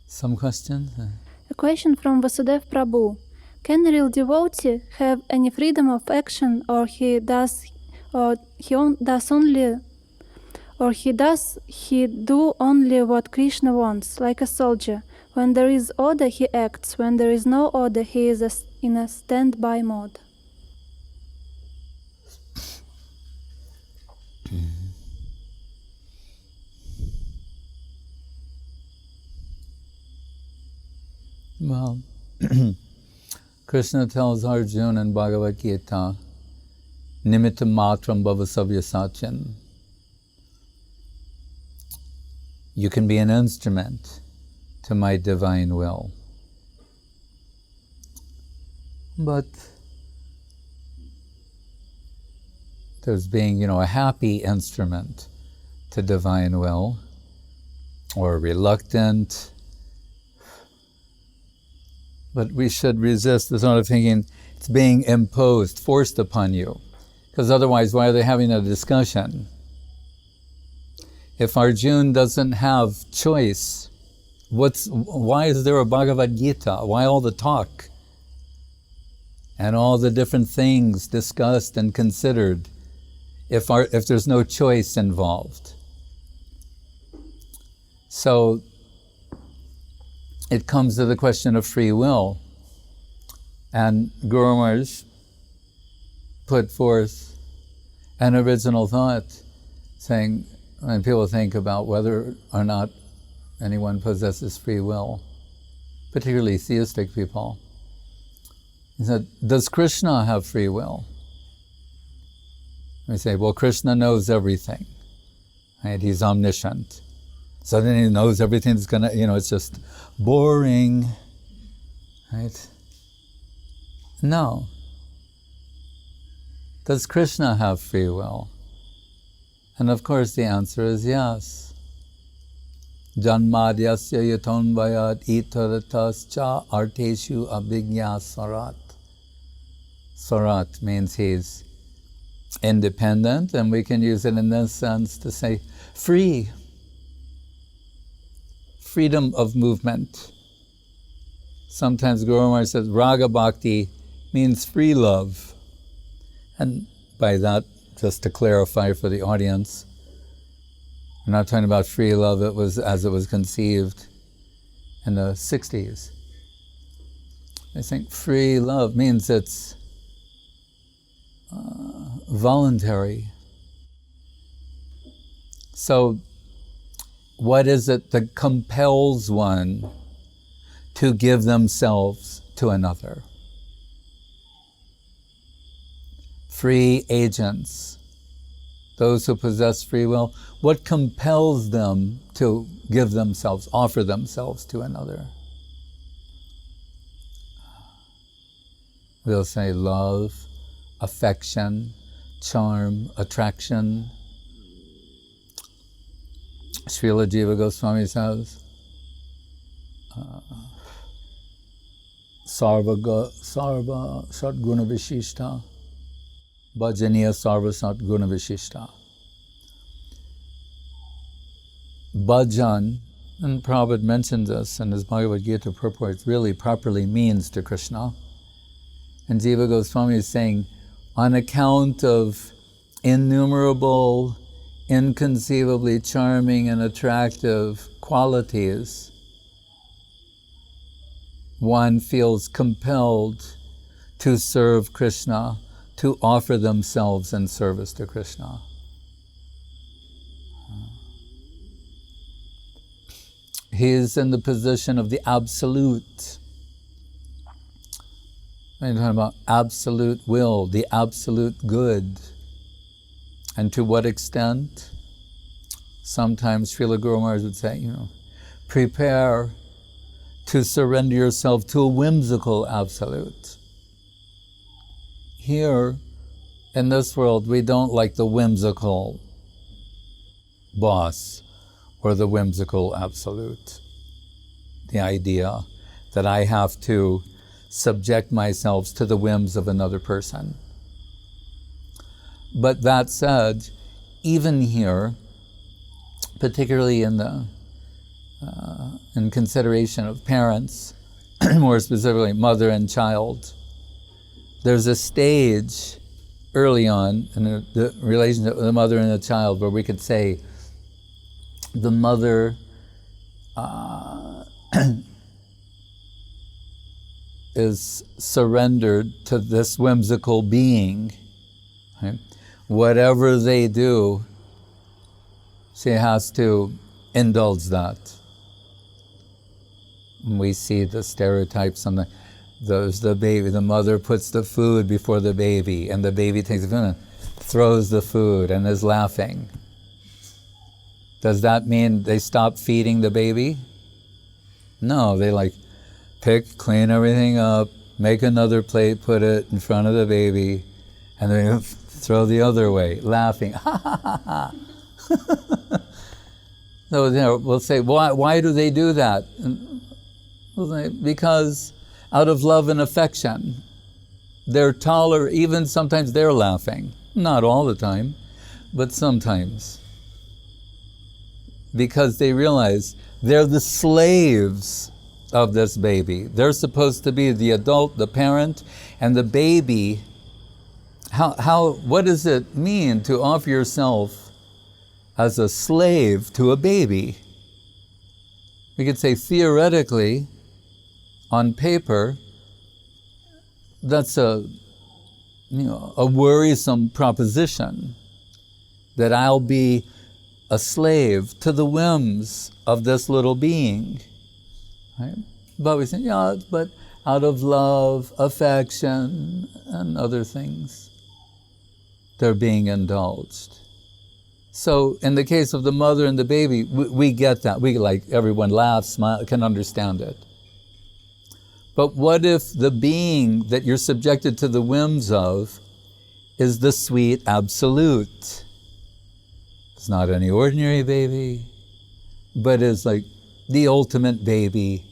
Some questions? A question from Vasudev Prabhu. Can a real devotee have any freedom of action, or he does he do only what Krishna wants, like a soldier? When there is order, he acts. When there is no order, he is in a standby mode. Well, Krishna tells Arjuna in Bhagavad Gita, Nimitta matram bhavasavya sachin. You can be an instrument to my divine will. But there's being, a happy instrument to divine will, or reluctant. But we should resist the sort of thinking it's being imposed, forced upon you. Because otherwise, why are they having a discussion? If Arjuna doesn't have choice, why is there a Bhagavad Gita? Why all the talk? And all the different things discussed and considered if there's no choice involved? So it comes to the question of free will. And Guru Maharaj put forth an original thought saying, when people think about whether or not anyone possesses free will, particularly theistic people, he said, does Krishna have free will? We say, well, Krishna knows everything, right? He's omniscient. So then he knows everything that's gonna, it's just boring, right? No. Does Krishna have free will? And of course the answer is yes. Janmadyasya yatonvayat itaratascha arteshu abhigya sarat. Sarat means he's independent, and we can use it in this sense to say free. Freedom of movement. Sometimes Guru Maharaj says Raga Bhakti means free love. And by that, just to clarify for the audience, we're not talking about free love as it was conceived in the 60s. I think free love means it's voluntary. So what is it that compels one to give themselves to another? Free agents, those who possess free will, what compels them to give themselves, offer themselves to another? We'll say love, affection, charm, attraction. Srila Jiva Goswami says, Sarva Satguna Vishishta, Bhajaniya Sarva Satguna Vishishta. Bhajan, and Prabhupada mentions this in his Bhagavad Gita purport, really properly means to Krishna. And Jiva Goswami is saying, on account of innumerable, inconceivably charming and attractive qualities, one feels compelled to serve Krishna, to offer themselves in service to Krishna. He is in the position of the absolute. We're talking about absolute will, the absolute good. And to what extent? Sometimes Srila Guru Maharaj would say, prepare to surrender yourself to a whimsical absolute. Here, in this world, we don't like the whimsical boss or the whimsical absolute. The idea that I have to subject myself to the whims of another person. But that said, even here, particularly in the in consideration of parents, more specifically mother and child. There's a stage early on in the relationship with the mother and the child where we could say the mother is surrendered to this whimsical being. Right? Whatever they do, she has to indulge that. And we see the stereotypes on the baby. The mother puts the food before the baby, and the baby takes the food and throws the food and is laughing. Does that mean they stop feeding the baby? No, they clean everything up, make another plate, put it in front of the baby, and then throw the other way, laughing. Ha ha ha ha. So we'll say, why do they do that? And we'll say, because out of love and affection, they're tolerant, even sometimes they're laughing. Not all the time, but sometimes. Because they realize they're the slaves of this baby. They're supposed to be the adult, the parent, and the baby. What does it mean to offer yourself as a slave to a baby? We could say theoretically, on paper, that's a worrisome proposition, that I'll be a slave to the whims of this little being. Right? But we say, but out of love, affection, and other things, they're being indulged. So in the case of the mother and the baby, we get that. Everyone laughs, smile, can understand it. But what if the being that you're subjected to the whims of is the sweet absolute? It's not any ordinary baby, but is the ultimate baby,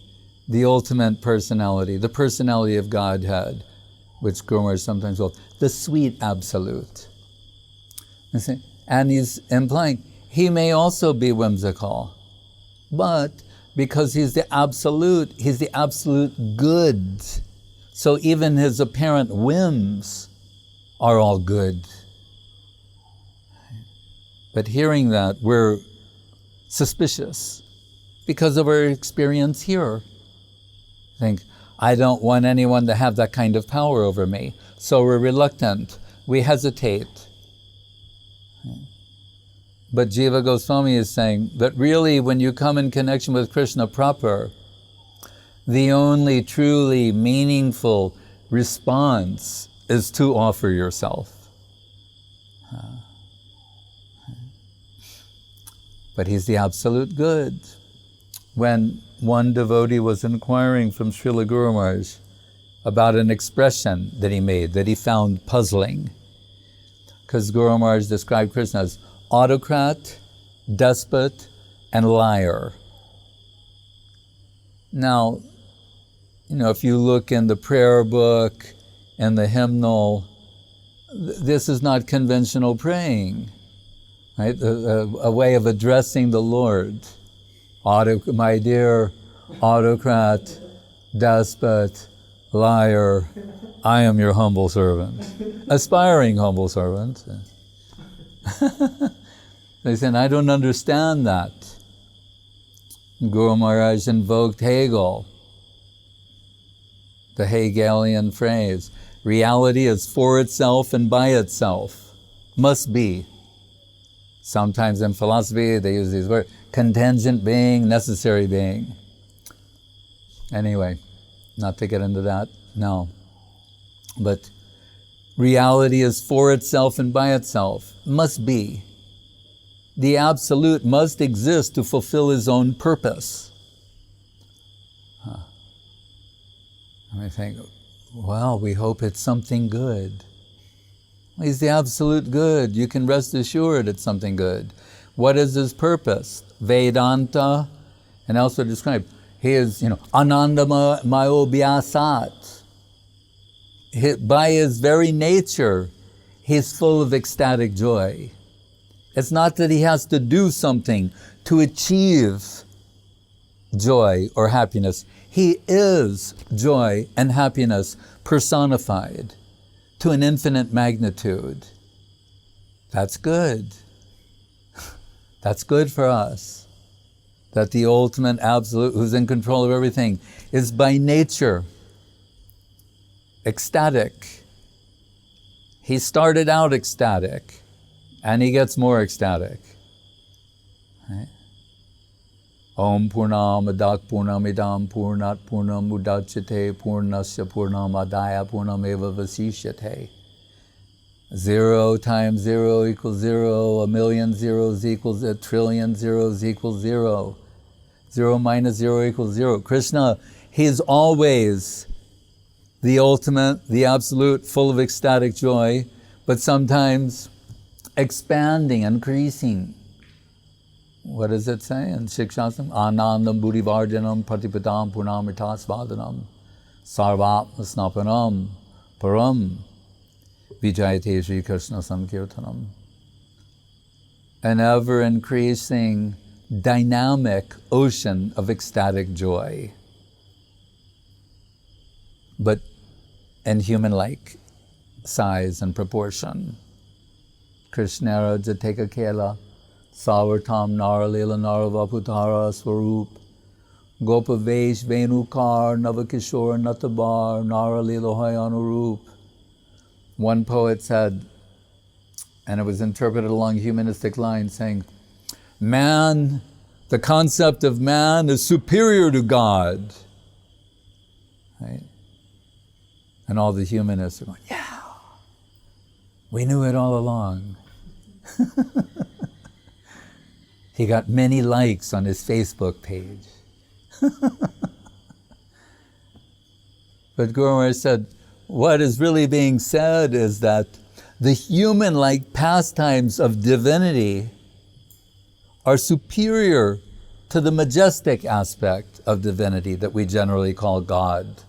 the ultimate personality, the personality of Godhead, which Guru Maharaj sometimes calls the sweet absolute. And he's implying he may also be whimsical, but because he's the absolute good. So even his apparent whims are all good. But hearing that, we're suspicious because of our experience here. Think, I don't want anyone to have that kind of power over me. So we're reluctant, we hesitate. But Jiva Goswami is saying that really when you come in connection with Krishna proper, the only truly meaningful response is to offer yourself. But he's the absolute good. When one devotee was inquiring from Srila Guru Maharaj about an expression that he made, that he found puzzling, because Guru Maharaj described Krishna as autocrat, despot, and liar. Now, if you look in the prayer book and the hymnal, this is not conventional praying, right? A way of addressing the Lord. My dear autocrat, despot, liar, I am your humble servant, aspiring humble servant. They said, I don't understand that. Guru Maharaj invoked Hegel, the Hegelian phrase, reality is for itself and by itself, must be. Sometimes in philosophy they use these words, contingent being, necessary being. Anyway, not to get into that, no. But reality is for itself and by itself, must be. The Absolute must exist to fulfill his own purpose. And I think, well, we hope it's something good. He's the Absolute good. You can rest assured it's something good. What is his purpose? Vedanta, and elsewhere described. He is, Anandamayo Bhyasat. By his very nature, he's full of ecstatic joy. It's not that he has to do something to achieve joy or happiness. He is joy and happiness personified to an infinite magnitude. That's good. That's good for us. That the ultimate absolute, who's in control of everything, is by nature ecstatic. He started out ecstatic, and he gets more ecstatic. Right? Om Purnam Adak Purnam Idam Purnat Purnam Udachyate Purnasya Purnam Adaya Purnam Eva Vasishyate. 0 times 0 equals 0, a million zeros equals a trillion zeros equals 0. 0 minus 0 equals 0. Krishna, he's always the ultimate, the absolute, full of ecstatic joy, but sometimes expanding, increasing. What does it say in Shikshasam? Anandam buddhivardhanam patipadam purnamritasvadanam sarvatma snapanam param vijayate Sri Krishna sankirtanam. An ever-increasing, dynamic ocean of ecstatic joy, but in human-like size and proportion. Krishnara Jateka Kela Savartam Naralila Naravaputara Swarup Gopavesh Venukar Navakishore Natabar Naralila Hayanurup. One poet said, and it was interpreted along humanistic lines, saying, man, the concept of man is superior to God. Right? And all the humanists are going, yeah, we knew it all along. He got many likes on his Facebook page. But Guru Maharaj said, what is really being said is that the human-like pastimes of divinity are superior to the majestic aspect of divinity that we generally call God.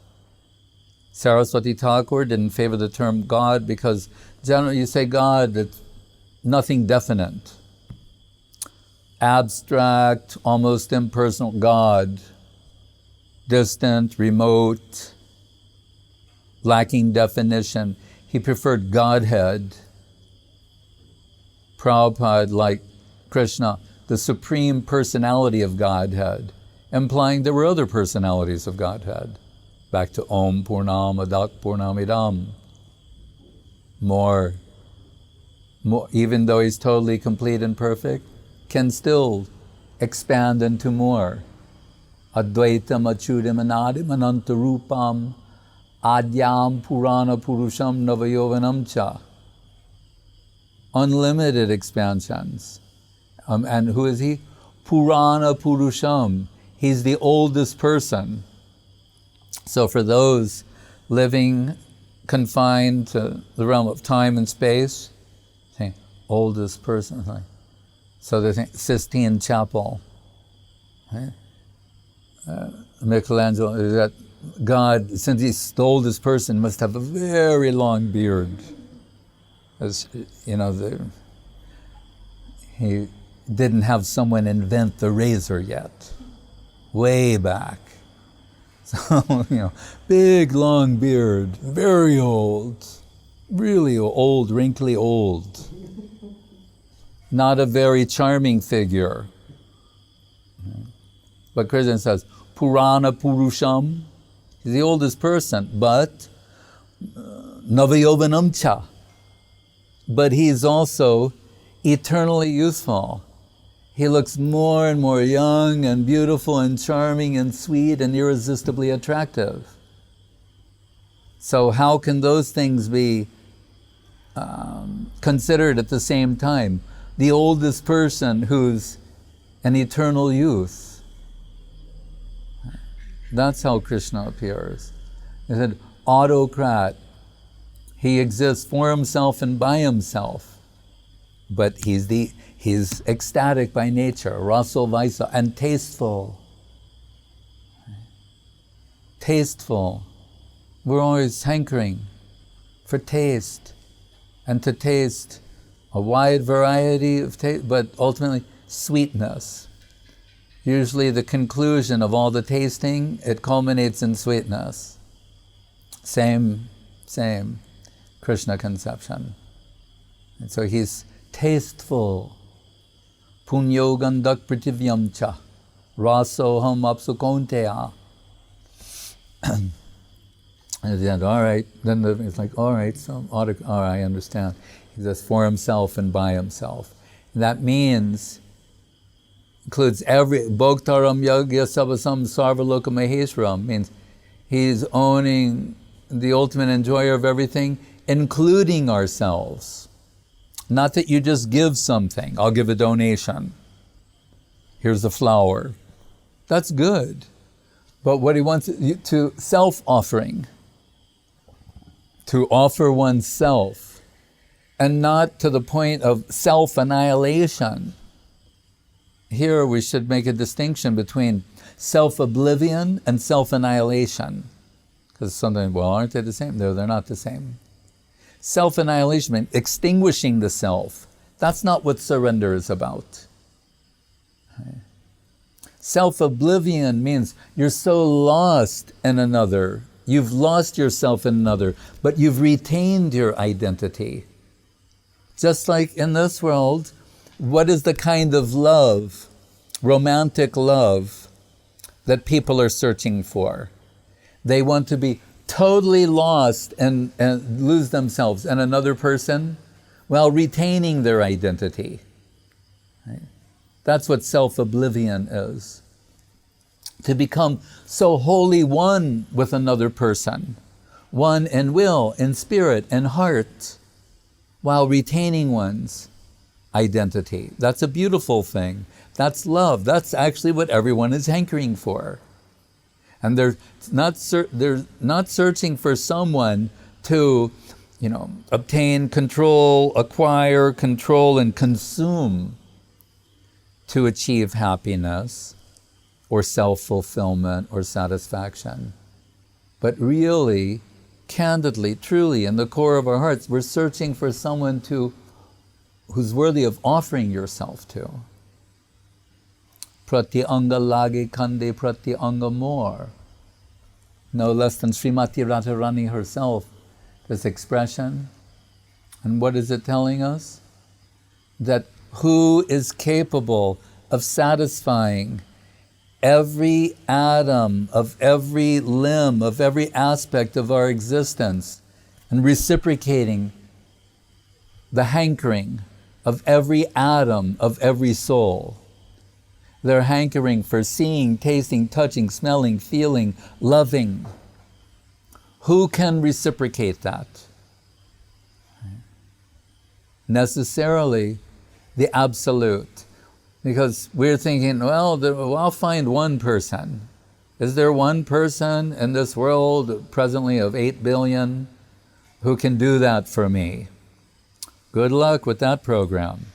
Saraswati Thakur didn't favor the term God because generally you say God, it's nothing definite. Abstract, almost impersonal God, distant, remote, lacking definition. He preferred Godhead. Prabhupada, like Krishna, the supreme personality of Godhead, implying there were other personalities of Godhead. Back to Om Purnam Adak Purnamidam. More, even though he's totally complete and perfect, can still expand into more. Advaitam Achudim Anadim Anantarupam Adyam Purana Purusham Navayovanam Cha. Unlimited expansions. And who is he? Purana Purusham. He's the oldest person. So for those living confined to the realm of time and space, say, oldest person. So they think Sistine Chapel. Right? Michelangelo, that God, since he's the oldest person, must have a very long beard. As you know, he didn't have someone invent the razor yet. Way back. So, big long beard, very old, really old, wrinkly old. Not a very charming figure. But Krishna says, Purana Purusham, he's the oldest person, but Navayovanam Cha. But he's also eternally youthful. He looks more and more young and beautiful and charming and sweet and irresistibly attractive. So how can those things be considered at the same time? The oldest person who's an eternal youth. That's how Krishna appears. He said, autocrat. He exists for himself and by himself. But he's ecstatic by nature, raso vaisa, and tasteful. Tasteful. We're always hankering for taste, and to taste a wide variety of taste, but ultimately sweetness. Usually the conclusion of all the tasting, it culminates in sweetness. Same Krishna conception. And so he's tasteful. Punyo gandak prativyam cha. Rasoham apsukonteya. And then, all right, then it's like, all right, I understand. He says for himself and by himself. And that means, includes every, Bhoktaram Yagya Sabasam Sarvaloka Maheshwaram, means he's owning the ultimate enjoyer of everything, including ourselves. Not that you just give something, I'll give a donation. Here's a flower. That's good. But what he wants to self-offering, to offer oneself, and not to the point of self-annihilation. Here we should make a distinction between self-oblivion and self-annihilation. Because sometimes, well, aren't they the same? No, they're not the same. Self-annihilation means extinguishing the self. That's not what surrender is about. Self-oblivion means you're so lost in another. You've lost yourself in another, but you've retained your identity. Just like in this world, what is the kind of love, romantic love, that people are searching for? They want to be totally lost and lose themselves in another person while retaining their identity. Right? That's what self-oblivion is. To become so wholly one with another person, one in will, in spirit, in heart, while retaining one's identity. That's a beautiful thing. That's love. That's actually what everyone is hankering for. And they're not searching for someone to, obtain control, acquire control, and consume to achieve happiness or self-fulfillment or satisfaction. But really, candidly, truly, in the core of our hearts, we're searching for someone who's worthy of offering yourself to. Prati anga lage kande prati anga more. No less than Srimati Radharani herself, this expression. And what is it telling us? That who is capable of satisfying every atom of every limb, of every aspect of our existence, and reciprocating the hankering of every atom of every soul. They're hankering for seeing, tasting, touching, smelling, feeling, loving. Who can reciprocate that? Necessarily the Absolute. Because we're thinking, well, I'll find one person. Is there one person in this world presently of 8 billion who can do that for me? Good luck with that program.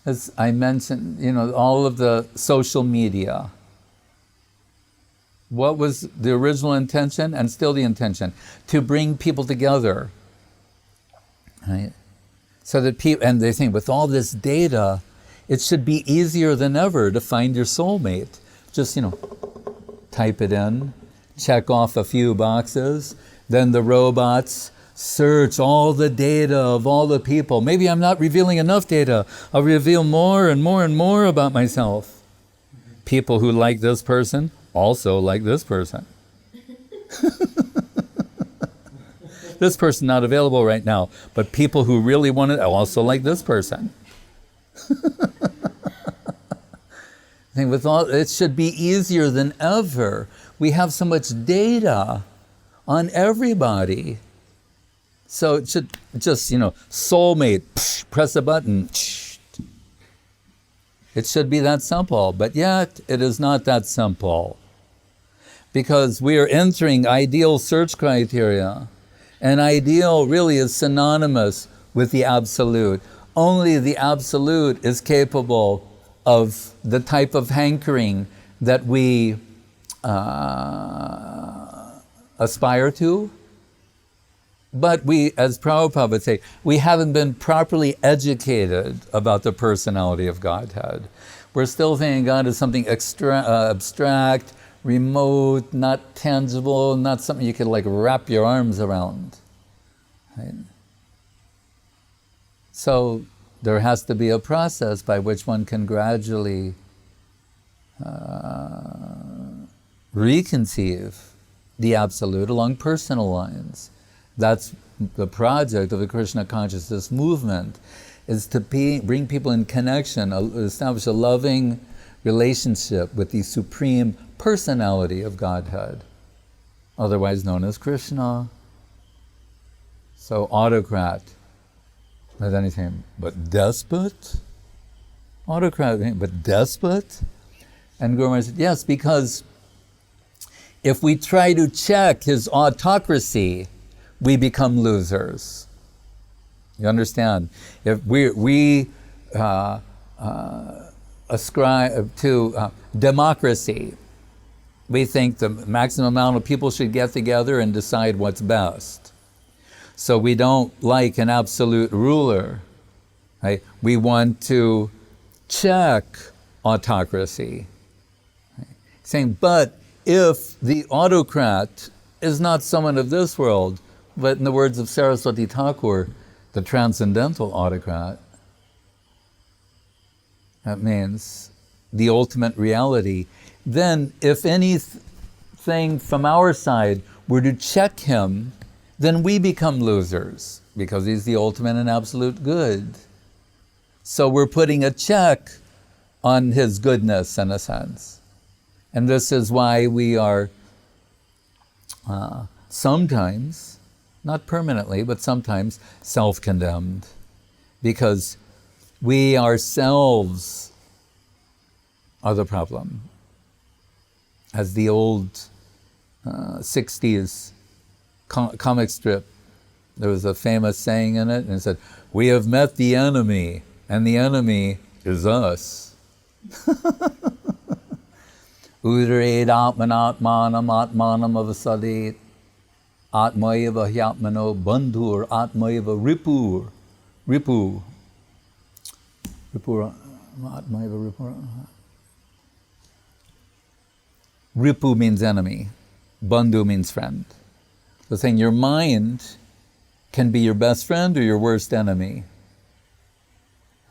As I mentioned, all of the social media. What was the original intention and still the intention? To bring people together. Right? So that people, and they think with all this data, it should be easier than ever to find your soulmate. Just, type it in, check off a few boxes, then the robots search all the data of all the people. Maybe I'm not revealing enough data. I'll reveal more and more and more about myself. People who like this person also like this person. This person not available right now, but people who really want it also like this person. It should be easier than ever. We have so much data on everybody. So it should just, soulmate, press a button. It should be that simple, but yet it is not that simple. Because we are entering ideal search criteria. And ideal really is synonymous with the Absolute. Only the Absolute is capable of the type of hankering that we aspire to. But we, as Prabhupada would say, we haven't been properly educated about the personality of Godhead. We're still thinking God is something abstract, remote, not tangible, not something you could like wrap your arms around. Right? So there has to be a process by which one can gradually reconceive the Absolute along personal lines. That's the project of the Krishna consciousness movement, is to bring people in connection, establish a loving relationship with the supreme personality of Godhead, otherwise known as Krishna. So autocrat, as anything but despot? Autocrat, but despot? And Guru Maharaj said, yes, because if we try to check his autocracy, we become losers. You understand? If we ascribe to democracy, we think the maximum amount of people should get together and decide what's best. So we don't like an absolute ruler. Right? We want to check autocracy. Right? Saying, but if the autocrat is not someone of this world, but in the words of Saraswati Thakur, the transcendental autocrat, that means the ultimate reality, then if anything from our side were to check him, then we become losers, because he's the ultimate and absolute good. So we're putting a check on his goodness, in a sense. And this is why we are sometimes, not permanently, but sometimes self-condemned, because we ourselves are the problem. As the old 60s comic strip, there was a famous saying in it, and it said, "We have met the enemy, and the enemy is us." Udred atmanatmanam atmanam avasadit atmayava hyatmano bandhur atmayava ripur atmayava ripur. Ripu means enemy, bandhu means friend. So saying your mind can be your best friend or your worst enemy.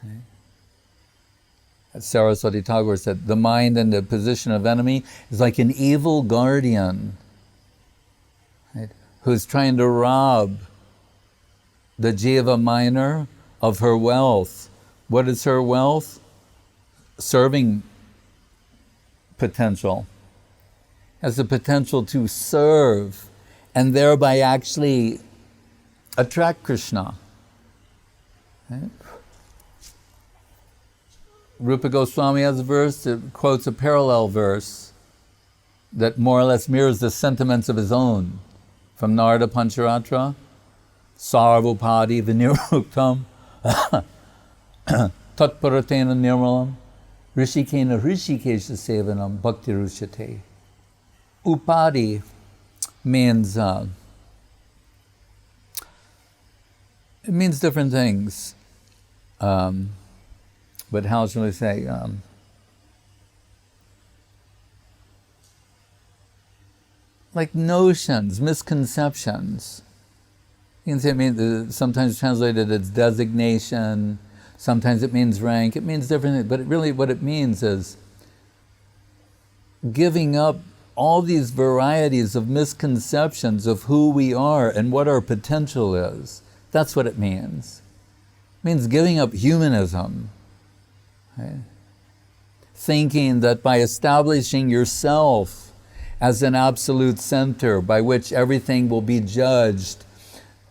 Okay. As Saraswati Thakur said, the mind in the position of enemy is like an evil guardian, right, who's trying to rob the jiva minor of her wealth. What is her wealth? Serving potential. Has the potential to serve and thereby actually attract Krishna. Right? Rupa Goswami has a verse that quotes a parallel verse that more or less mirrors the sentiments of his own from Narada Pancharatra. Sarvopadi viniruktam tatparatena nirmalam rishikena rishikesha sevanam bhakti rushate. Upadi means it means different things, but how shall I say? Like notions, misconceptions. You can say it means sometimes translated as designation. Sometimes it means rank. It means different things, but really what it means is giving up all these varieties of misconceptions of who we are and what our potential is. That's what it means. It means giving up humanism. Right? Thinking that by establishing yourself as an absolute center by which everything will be judged,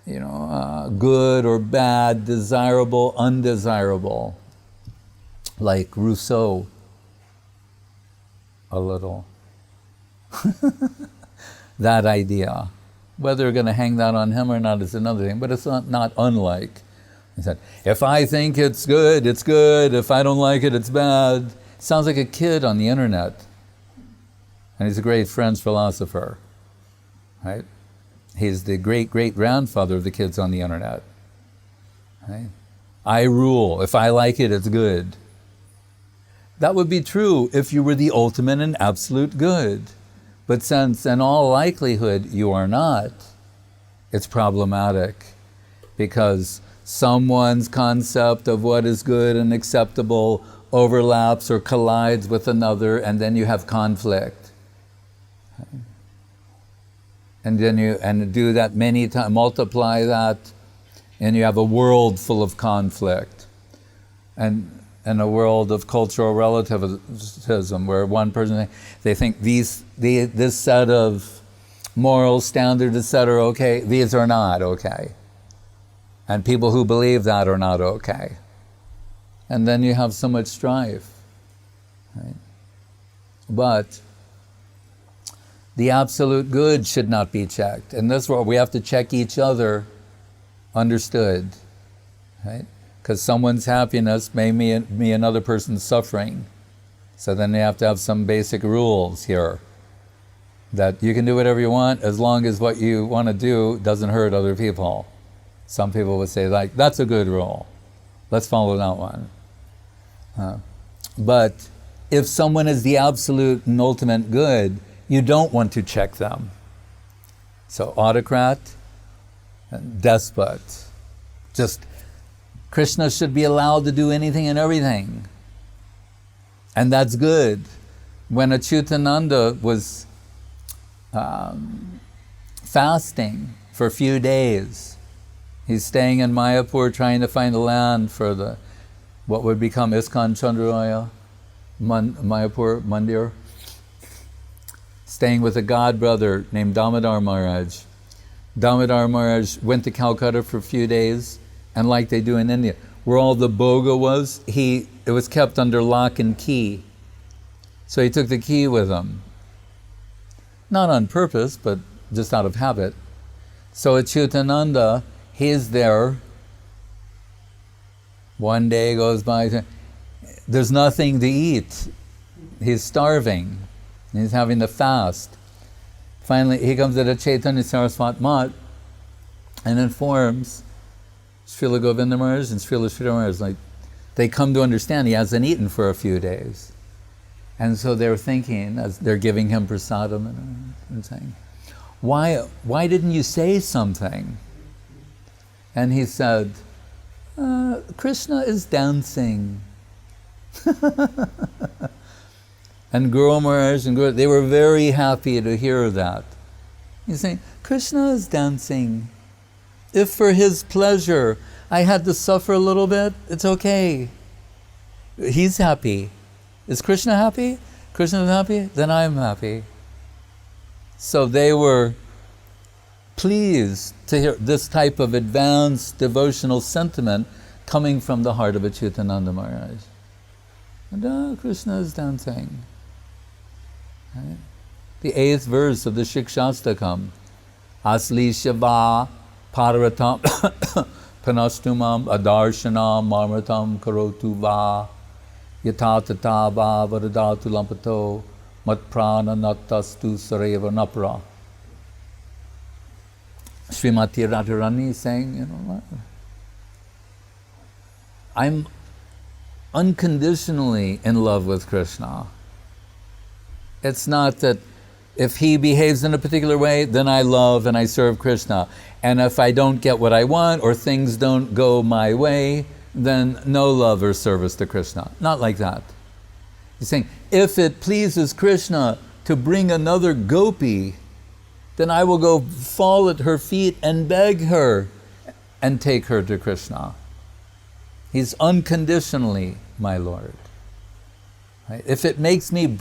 good or bad, desirable, undesirable, like Rousseau, a little. That idea. Whether we're going to hang that on him or not is another thing, but it's not unlike. He said, if I think it's good, it's good. If I don't like it, it's bad. Sounds like a kid on the internet. And he's a great French philosopher, right? He's the great-great-grandfather of the kids on the internet. Right? I rule. If I like it, it's good. That would be true if you were the ultimate and absolute good. But since in all likelihood you are not, it's problematic, because someone's concept of what is good and acceptable overlaps or collides with another, and then you have conflict. Okay. And then you do that many times, multiply that, and you have a world full of conflict. And a world of cultural relativism, where one person, they think this set of moral standards, etc., are okay, these are not okay. And people who believe that are not okay. And then you have so much strife. Right? But the absolute good should not be checked. In this world, we have to check each other, understood. Right? Because someone's happiness may mean another person's suffering. So then you have to have some basic rules here. That you can do whatever you want as long as what you want to do doesn't hurt other people. Some people would say, like, that's a good rule. Let's follow that one. But if someone is the absolute and ultimate good, you don't want to check them. So autocrat, despot. Just Krishna should be allowed to do anything and everything. And that's good. When Achyutananda was fasting for a few days, he's staying in Mayapur trying to find a land for what would become ISKCON Chandralaya, Mayapur Mandir, staying with a god brother named Damodar Maharaj. Damodar Maharaj went to Calcutta for a few days, and like they do in India, where all the bhoga was, it was kept under lock and key. So he took the key with him. Not on purpose, but just out of habit. So Achyutananda, he's there. One day goes by, there's nothing to eat. He's starving. He's having to fast. Finally, he comes to the Chaitanya Saraswat Mat and informs Srila Govinda Maharaj and Srila Sridhar Maharaj, like, they come to understand he hasn't eaten for a few days. And so they're thinking, as they're giving him prasadam and saying, why didn't you say something? And he said, Krishna is dancing. And Guru Maharaj and Guru, they were very happy to hear that. He's saying, Krishna is dancing. If for his pleasure I had to suffer a little bit, it's okay. He's happy. Is Krishna happy? Krishna is happy? Then I'm happy. So they were pleased to hear this type of advanced devotional sentiment coming from the heart of Achyutananda Maharaj. And Krishna is dancing. Right? The 8th verse of the Shikshastakam. Asli Shiva Parvatam Panastumam Adarshanam Marmatam Karotu Va Yatatata Va Varadatu Lampato Matprana Natastu Sareva Napra. Srimati Radharani is saying, I'm unconditionally in love with Krishna. It's not that if he behaves in a particular way, then I love and I serve Krishna. And if I don't get what I want or things don't go my way, then no love or service to Krishna. Not like that. He's saying, if it pleases Krishna to bring another gopi, then I will go fall at her feet and beg her and take her to Krishna. He's unconditionally my Lord. Right? If it makes me,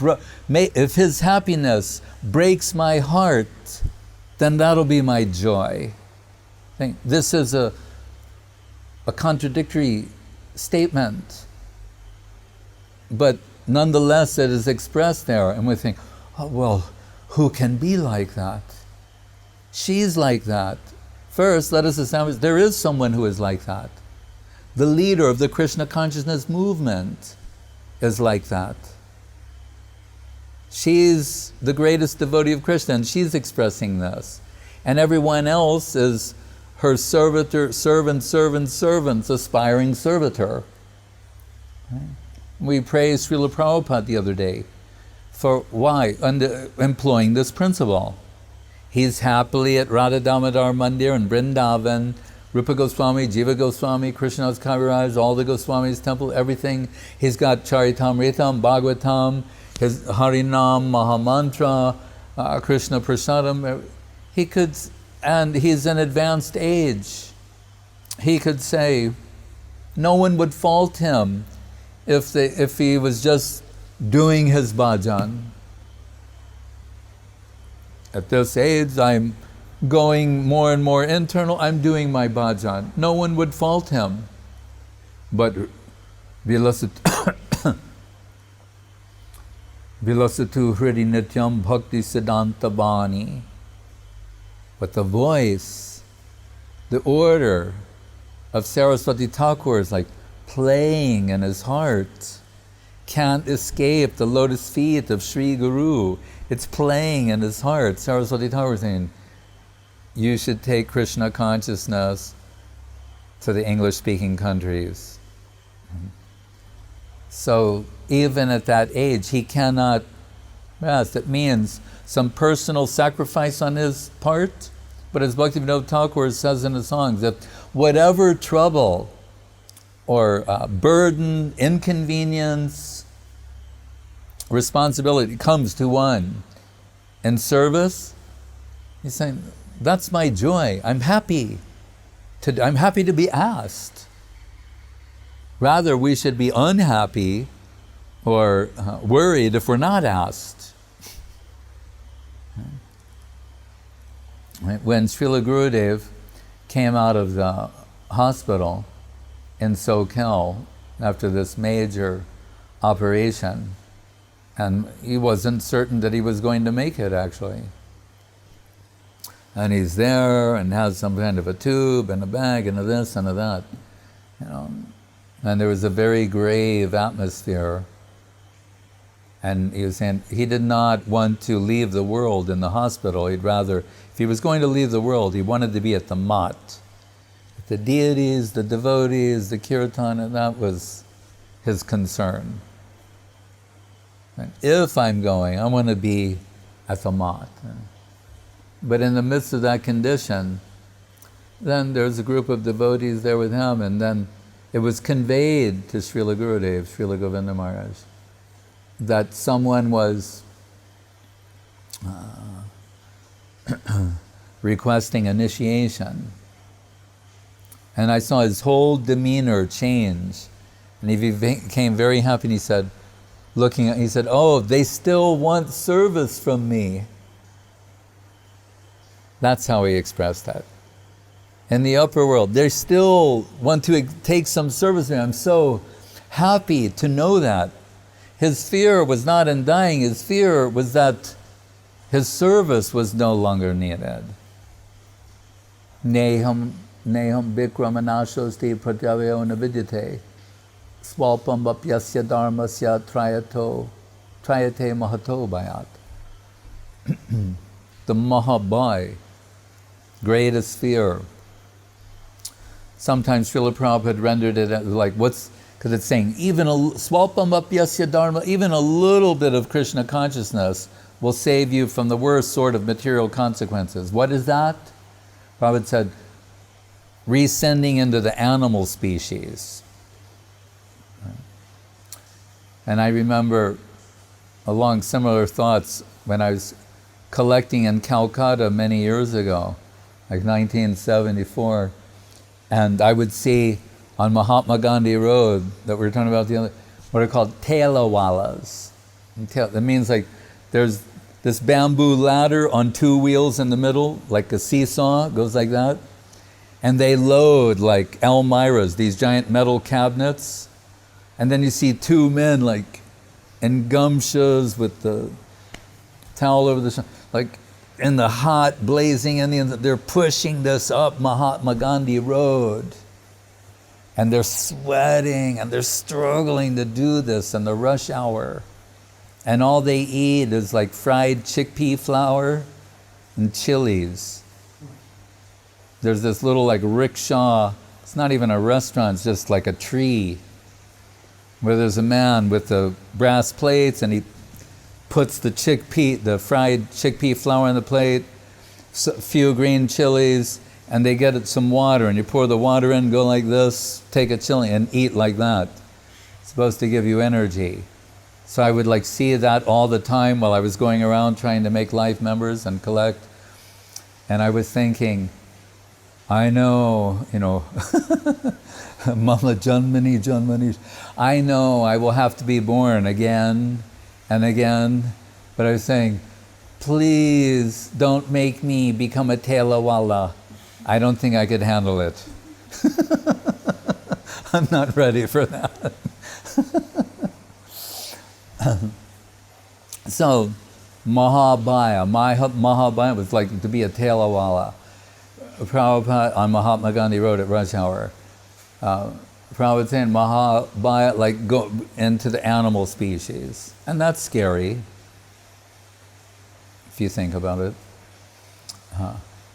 if his happiness breaks my heart, then that'll be my joy. This is a contradictory statement, but nonetheless it is expressed there, and we think, oh, well, who can be like that? She's like that. First, let us establish there is someone who is like that. The leader of the Krishna consciousness movement is like that. She's the greatest devotee of Krishna, and she's expressing this. And everyone else is her servitor, servant's aspiring servitor. Right? We praised Srila Prabhupada the other day for why? Employing this principle. He's happily at Radha Damodar Mandir in Vrindavan, Rupa Goswami, Jiva Goswami, Krishna's Kaviraj, all the Goswamis' temple, everything. He's got Charitamritam, Bhagavatam, his Harinam, Mahamantra, Krishna Prasadam. He could, and he's in advanced age. He could say, no one would fault him if he was just doing his bhajan. At this age, I'm going more and more internal, I'm doing my bhajan. No one would fault him. But Vilasatu Hridi Nityam Bhakti Siddhanta Bani. But the voice, the order of Saraswati Thakur is like playing in his heart. Can't escape the lotus feet of Sri Guru. It's playing in his heart. Saraswati Thakur is saying, you should take Krishna consciousness to the English-speaking countries. So even at that age, he cannot rest. It means some personal sacrifice on his part, but as Bhaktivinoda Thakur says in his songs, that whatever trouble or burden, inconvenience, responsibility comes to one in service, he's saying, that's my joy. I'm happy to be asked. Rather, we should be unhappy or worried if we're not asked. When Srila Gurudev came out of the hospital in Sokel after this major operation, and he wasn't certain that he was going to make it, actually. And he's there and has some kind of a tube and a bag and a this and a that, you know. And there was a very grave atmosphere. And he was saying he did not want to leave the world in the hospital. He'd rather, if he was going to leave the world, he wanted to be at the mat. The deities, the devotees, the kirtan, and that was his concern. And if I'm going, I want to be at the mat. But in the midst of that condition, then there's a group of devotees there with him, and then it was conveyed to Srila Gurudev, Srila Govinda Maharaj, that someone was requesting initiation. And I saw his whole demeanor change. And he became very happy, and he said, he said, oh, they still want service from me. That's how he expressed that. In the upper world, they still want to take some service from me. I'm so happy to know that. His fear was not in dying. His fear was that his service was no longer needed. Neham vikramanashosti pratyavayo navidyate swalpam vapyasya dharmasya trayate mahato bayat. The Mahabhai, greatest fear. Sometimes Srila Prabhupada rendered it as like, because it's saying, even swalpam apyasya dharma, even a little bit of Krishna consciousness will save you from the worst sort of material consequences. What is that? Prabhupada said, rescending into the animal species. And I remember along similar thoughts when I was collecting in Calcutta many years ago, like 1974, and I would see on Mahatma Gandhi Road that we were talking about the other, what are called telawalas. That means like there's this bamboo ladder on two wheels in the middle, like a seesaw, goes like that, and they load like Elmiras, these giant metal cabinets, and then you see two men like in gumshoes with the towel over the like in the hot blazing Indians, they're pushing this up Mahatma Gandhi Road. And they're sweating and they're struggling to do this in the rush hour. And all they eat is like fried chickpea flour and chilies. there's this little like rickshaw. It's not even a restaurant, it's just like a tree, where there's a man with the brass plates, and he puts the fried chickpea flour on the plate, a few green chilies, and they get some water, and you pour the water in, go like this, take a chili, and eat like that. It's supposed to give you energy. So I would like see that all the time while I was going around trying to make life members and collect. And I was thinking, I know, Mama Janmani, I know I will have to be born again and again. But I was saying, please don't make me become a telawala. I don't think I could handle it. I'm not ready for that. So, Mahabhaya was like to be a telawala. Prabhupada on Mahatma Gandhi Road at rush hour. Prabhupada saying Mahabhaya, like go into the animal species. And that's scary, if you think about it.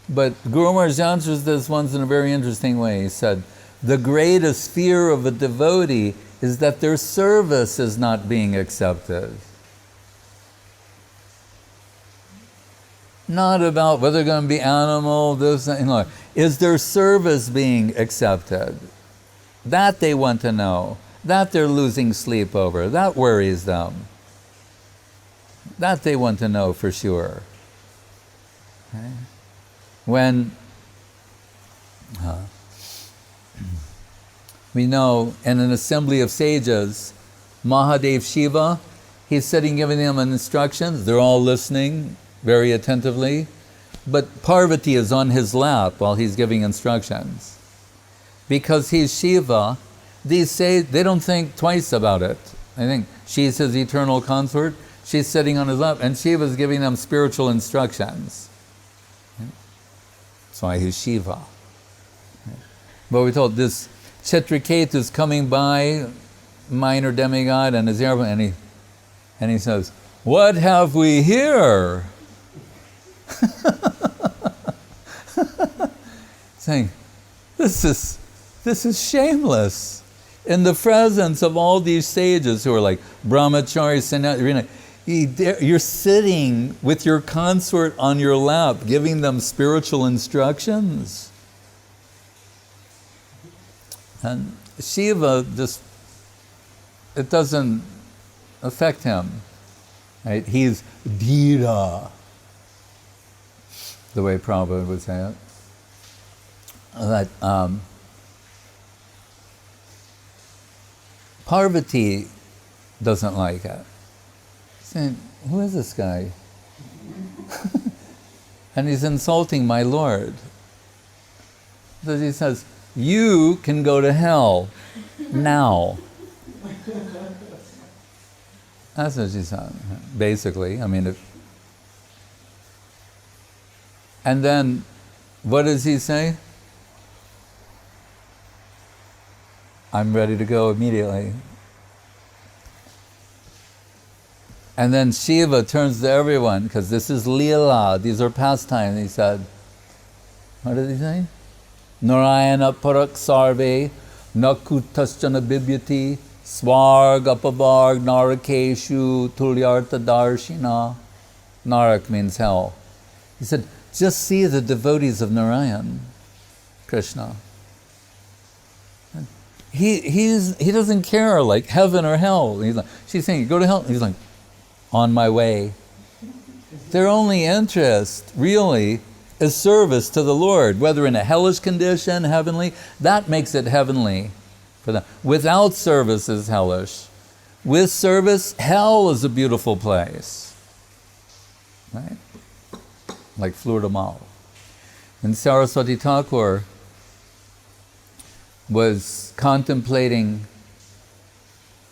But Guru Maharaj answers this once in a very interesting way. He said, the greatest fear of a devotee is that their service is not being accepted. Not about whether they're going to be animal, this, is their service being accepted? That they want to know. That they're losing sleep over. That worries them. That they want to know for sure. Okay? When we know in an assembly of sages, Mahadev Shiva, he's sitting giving them instructions. They're all listening very attentively. But Parvati is on his lap while he's giving instructions. Because he's Shiva, they don't think twice about it. I think she's his eternal consort. She's sitting on his lap, and Shiva's giving them spiritual instructions. That's why he's Shiva. But we're told this Chitraketu is coming by, minor demigod, and his airplane, and he says, "What have we here?" Saying, this is shameless. In the presence of all these sages who are like brahmachari, sannyasi, you're sitting with your consort on your lap, giving them spiritual instructions. And Shiva it doesn't affect him. Right? He's Dhira, the way Prabhupada would say it. That Parvati doesn't like it. Saying, who is this guy? And he's insulting my Lord. So he says, you can go to hell now. That's what she said, basically. And then, what does he say? I'm ready to go immediately. And then Shiva turns to everyone, because this is Leela, these are pastimes, he said. What did he say? Narayana parak sarve, nakutasjana bibyati, svarg apavarg narakeshu tulyartha darshina. Narak means hell. He said, just see the devotees of Narayan, Krishna. He doesn't care like heaven or hell. He's like, she's saying, go to hell. He's like, on my way. Their only interest, really, is service to the Lord, whether in a hellish condition, heavenly, that makes it heavenly for them. Without service is hellish. With service, hell is a beautiful place. Right? Like Fleur de Mal. And Saraswati Thakur was contemplating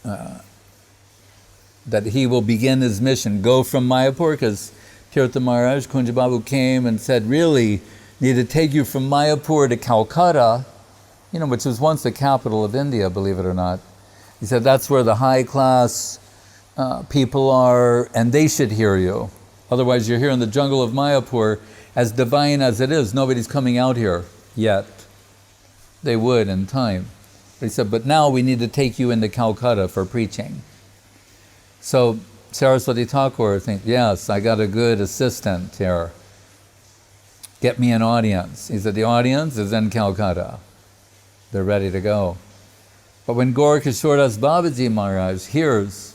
that he will begin his mission, go from Mayapur, because Kirtan Maharaj, Kunja Babu came and said, really, need to take you from Mayapur to Calcutta, which was once the capital of India, believe it or not. He said, that's where the high class people are, and they should hear you. Otherwise, you're here in the jungle of Mayapur, as divine as it is, nobody's coming out here. yet. They would in time. But he said, but now we need to take you into Calcutta for preaching. So Saraswati Thakur thinks, yes, I got a good assistant here. Get me an audience. He said, the audience is in Calcutta. They're ready to go. But when Gaurkishoras Babaji Maharaj hears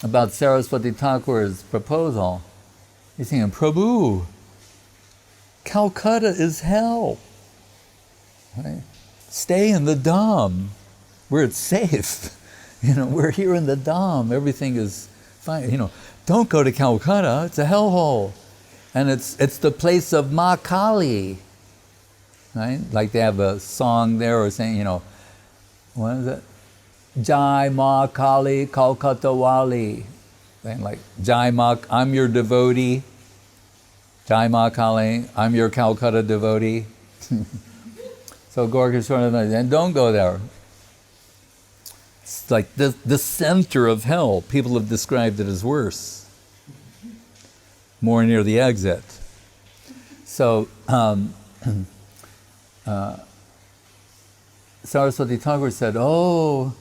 about Saraswati Thakur's proposal, he's thinking, Prabhu, Calcutta is hell. Right? Stay in the Dham where it's safe. We're here in the Dham. Everything is fine. Don't go to Calcutta. It's a hellhole. And it's the place of Ma Kali. Right? Like they have a song there or saying, what is it? Jai Ma Kali Kolkata Wali. Saying like, Jai Ma, I'm your devotee. Jai Ma Kali, I'm your Calcutta devotee. So Gaurkishora, and don't go there. It's like the center of hell. People have described it as worse. More near the exit. So Saraswati Thakur said, oh,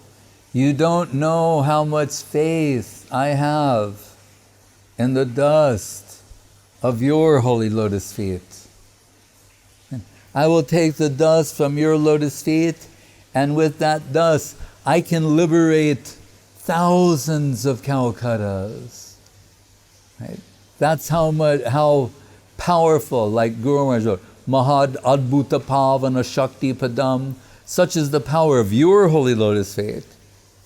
you don't know how much faith I have in the dust of your holy lotus feet. I will take the dust from your lotus feet, and with that dust, I can liberate thousands of Calcuttas. Right? That's how powerful, like Guru Maharaj wrote, Mahad Adbhuta Pavana Shakti Padam, such is the power of your holy lotus feet,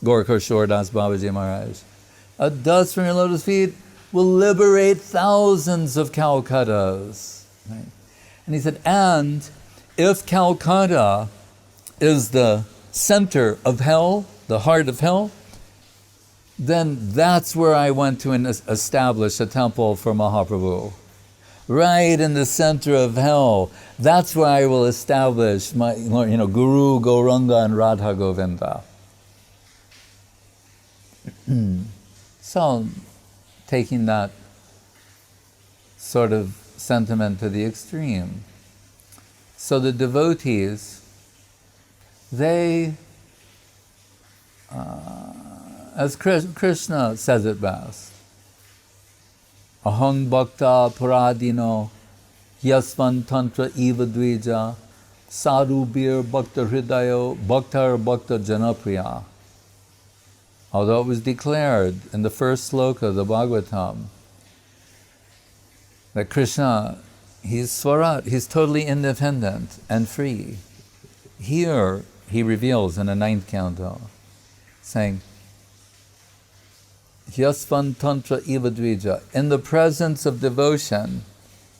Gaurkishora Das Babaji Maharaj. A dust from your lotus feet will liberate thousands of Calcuttas. Right? And he said, and if Calcutta is the center of hell, the heart of hell, then that's where I went to establish a temple for Mahaprabhu. Right in the center of hell. That's where I will establish my, Guru, Gauranga, and Radha Govinda. So, taking that sort of sentiment to the extreme. So the devotees, they, as Krishna says it best, Ahang bhakta paradino yasvan tantra eva dvija sarubir bhakta hridayo bhaktar bhakta janapriya. Although it was declared in the first sloka of the Bhagavatam that Krishna, he's Swarat, he's totally independent and free. Here he reveals in the 9th canto, saying, Yasvan Tantra Eva Dvija, in the presence of devotion,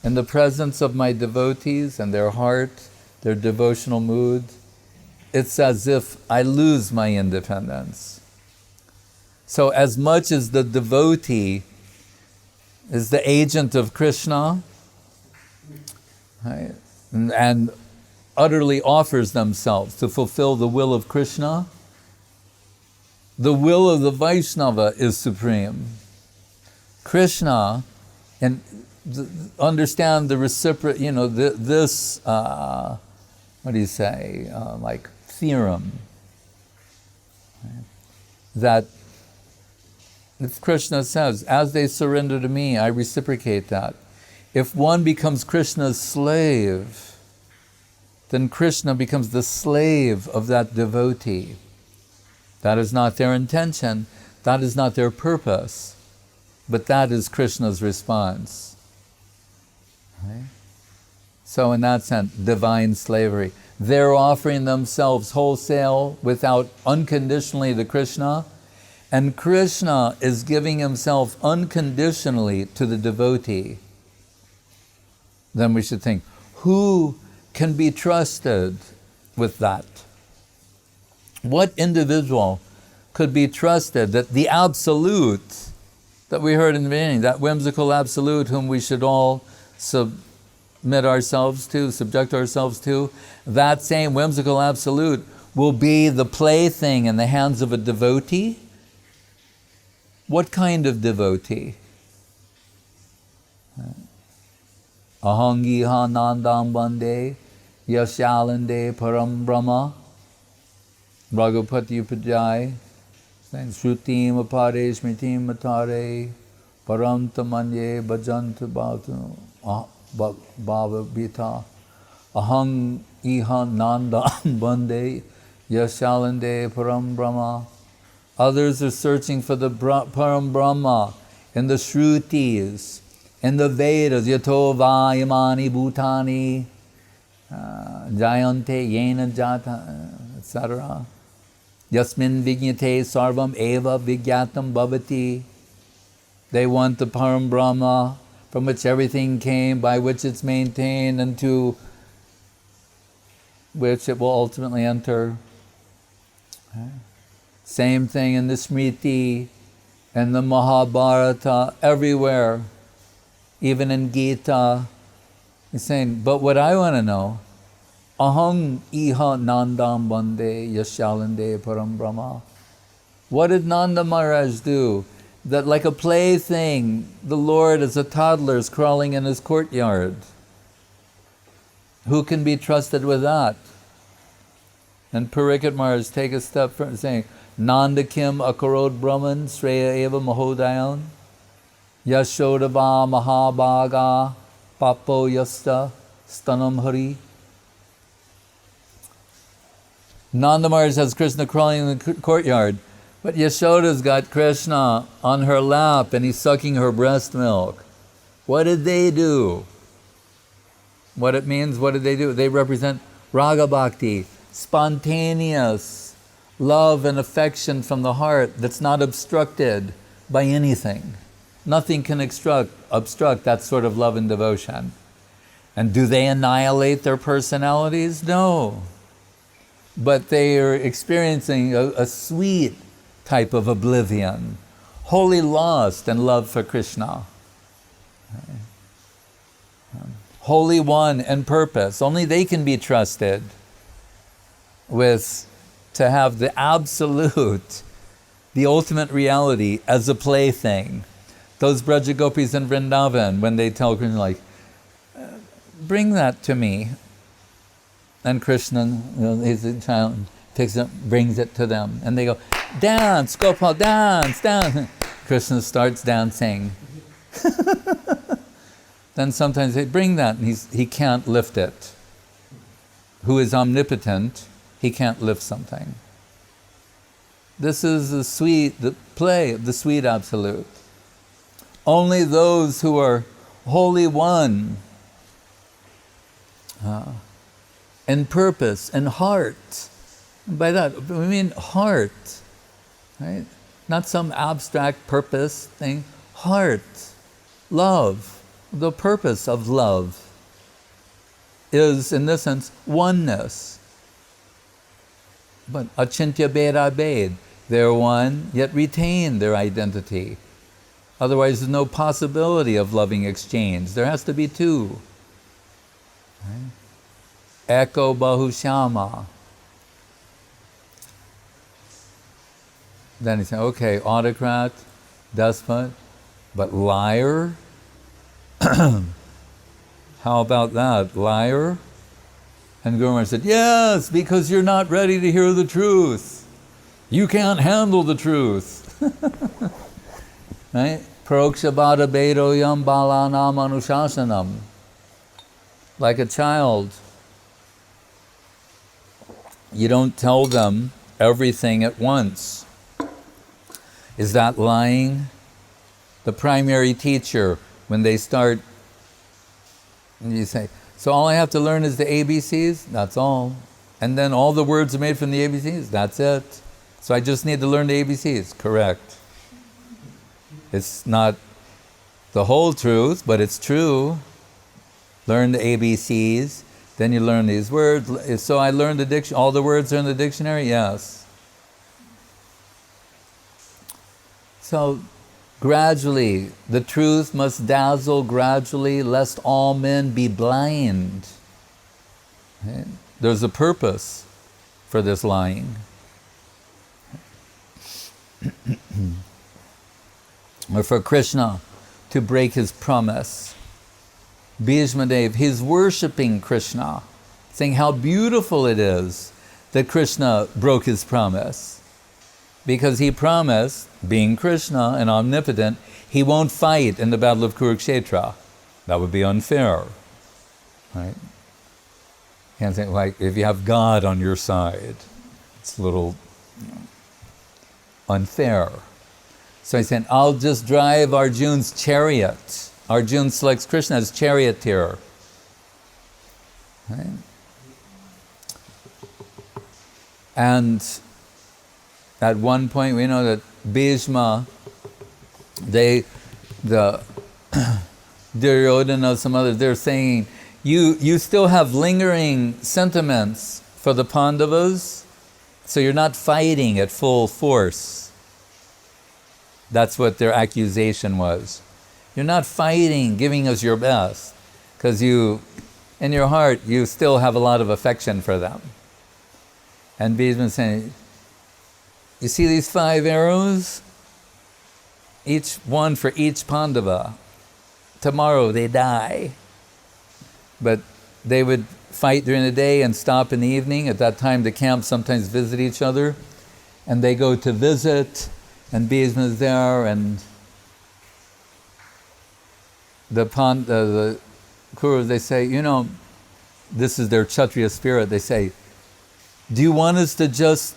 in the presence of my devotees and their heart, their devotional mood, it's as if I lose my independence. So as much as the devotee is the agent of Krishna, right, and utterly offers themselves to fulfill the will of Krishna, the will of the Vaishnava is supreme. Krishna, and understand the reciprocal, this, what do you say, like theorem, right? That if Krishna says, as they surrender to me, I reciprocate that. If one becomes Krishna's slave, then Krishna becomes the slave of that devotee. That is not their intention, that is not their purpose, but that is Krishna's response. Right? So in that sense, divine slavery. They're offering themselves wholesale, without, unconditionally to Krishna, and Krishna is giving himself unconditionally to the devotee. Then we should think, who can be trusted with that? What individual could be trusted that the absolute that we heard in the beginning, that whimsical absolute whom we should all submit ourselves to, subject ourselves to, that same whimsical absolute will be the plaything in the hands of a devotee? What kind of devotee? Ahangi ha nandam bande Yasyalande Param Brahma Raghupati Upajai Shrutim Apare Smritim Matare Param Tamanye Bhajant Bhatu Bhava Bhita Ahang Iha Nanda Bande Yasyalande Param Brahma. Others are searching for the Param Brahma in the Shrutis, in the Vedas, Yato Vayamani Bhutani, Jayante Yena Jata, etc. Yasmin Vigyate Sarvam Eva Vigyatam Bhavati. They want the Param Brahma from which everything came, by which it's maintained, and to which it will ultimately enter. Same thing in the Smriti, and the Mahabharata, everywhere, even in Gita. He's saying, but what I want to know, Ahang Iha Nandam Bande Yasyalande Param Brahma. What did Nanda Maharaj do? That like a plaything, the Lord as a toddler is crawling in his courtyard. Who can be trusted with that? And Pariksit Maharaj take a step further, saying, Nanda Kim Akarod Brahman Sreya Eva Mahodayan Yashodava Mahabhaga Papo Yasta Stanam Hari. Nanda Maharaj has Krishna crawling in the courtyard, but Yashoda's got Krishna on her lap and he's sucking her breast milk. What did they do? What it means, what did they do? They represent Raga Bhakti, spontaneous love and affection from the heart that's not obstructed by anything. Nothing can obstruct that sort of love and devotion. And do they annihilate their personalities? No. But they are experiencing a sweet type of oblivion, wholly lost in love for Krishna. Holy One and purpose. Only they can be trusted with to have the absolute, the ultimate reality as a plaything. Those Braja Gopis in Vrindavan, when they tell Krishna, like, bring that to me. And Krishna, he's a child, picks it, brings it to them. And they go, dance, Gopal, dance, dance. Krishna starts dancing. Then sometimes they bring that, and he can't lift it. Who is omnipotent, he can't lift something. This is the play of the sweet absolute. Only those who are wholly one in purpose and heart. And by that, we mean heart, right? Not some abstract purpose thing. Heart, love, the purpose of love is, in this sense, oneness. But achintya beda bed, they're one, yet retain their identity. Otherwise, there's no possibility of loving exchange. There has to be two. Right? Eko bahushama. Then he said, okay, autocrat, despot, but liar? How about that? Liar? And Guru Maharaj said, yes, because you're not ready to hear the truth. You can't handle the truth. Right? Parokshabhada bedo yam balanam anushasanam. Like a child. You don't tell them everything at once. Is that lying? The primary teacher, when they start, you say, so all I have to learn is the ABCs? That's all. And then all the words are made from the ABCs? That's it. So I just need to learn the ABCs? Correct. It's not the whole truth, but it's true. Learn the ABCs, then you learn these words. So I learned the dictionary, all the words are in the dictionary? Yes. So gradually, the truth must dazzle gradually, lest all men be blind. Okay? There's a purpose for this lying. Or for Krishna to break his promise. Bhishmadev, he's worshipping Krishna saying how beautiful it is that Krishna broke his promise. Because he promised, being Krishna and omnipotent, he won't fight in the battle of Kurukshetra. That would be unfair, right? Can't say, like, if you have God on your side, it's a little unfair. So he's saying, I'll just drive Arjun's chariot. Arjun selects Krishna as charioteer. Right? And at one point, we know that Bhishma, the Duryodhana, some others, they're saying, you still have lingering sentiments for the Pandavas, so you're not fighting at full force. That's what their accusation was. You're not fighting, giving us your best, because in your heart, you still have a lot of affection for them. And Bhishma is saying, you see these 5 arrows? Each one for each Pandava. Tomorrow they die. But they would fight during the day and stop in the evening. At that time, the camps sometimes visit each other. And they go to visit, and Bhishma is there, and the Kurus, they say, this is their Kshatriya spirit. They say, do you want us to just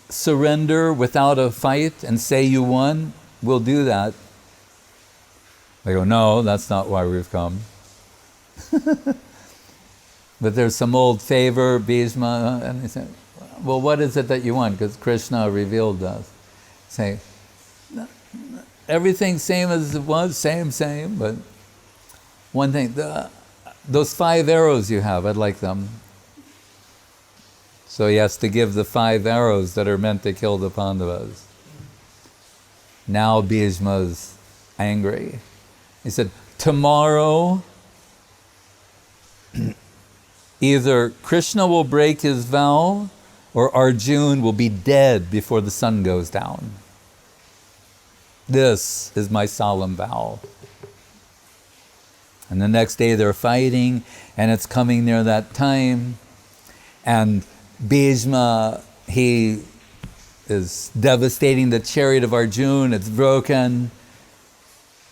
surrender without a fight and say you won? We'll do that. They go, no, that's not why we've come. But there's some old favor, Bhishma, and they say, well, what is it that you want? Because Krishna revealed us. Say, everything same as it was, same, but one thing, those 5 arrows you have, I'd like them. So he has to give the 5 arrows that are meant to kill the Pandavas. Now Bhishma's angry. He said, tomorrow, either Krishna will break his vow or Arjun will be dead before the sun goes down. This is my solemn vow. And the next day they're fighting, and it's coming near that time, and Bhishma, he is devastating the chariot of Arjun, it's broken,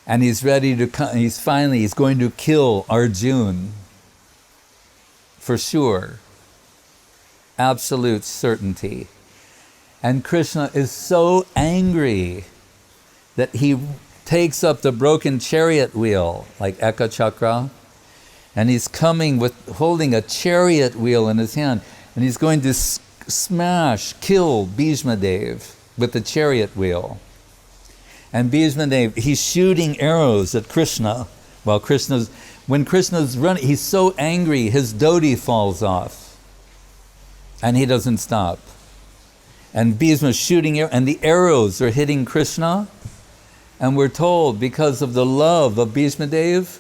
and he's ready to come, he's going to kill Arjun, for sure. Absolute certainty. And Krishna is so angry that he takes up the broken chariot wheel, like Eka Chakra, and he's coming holding a chariot wheel in his hand, and he's going to kill Bhishma Dev with the chariot wheel. And Bhishma Dev, he's shooting arrows at Krishna, when Krishna's running, he's so angry, his dhoti falls off, and he doesn't stop. And Bhishma's shooting and the arrows are hitting Krishna, and we're told, because of the love of Bhishma Dev,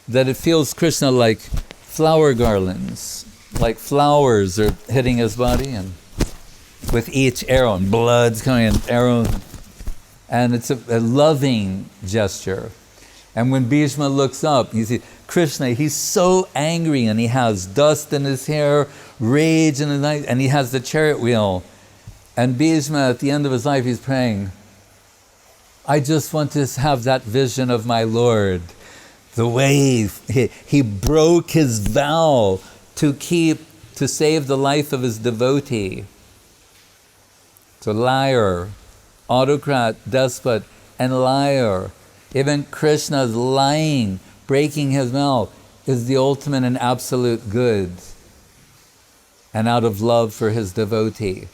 that it feels Krishna like flower garlands, like flowers are hitting his body, and with each arrow, and blood's coming, and arrows, and it's a loving gesture. And when Bhishma looks up, you see Krishna, he's so angry, and he has dust in his hair, rage in his eyes, and he has the chariot wheel. And Bhishma, at the end of his life, he's praying, I just want to have that vision of my Lord, the way he broke his vow to save the life of his devotee. So liar, autocrat, despot, and liar. Even Krishna's lying, breaking his vow, is the ultimate and absolute good, and out of love for his devotee.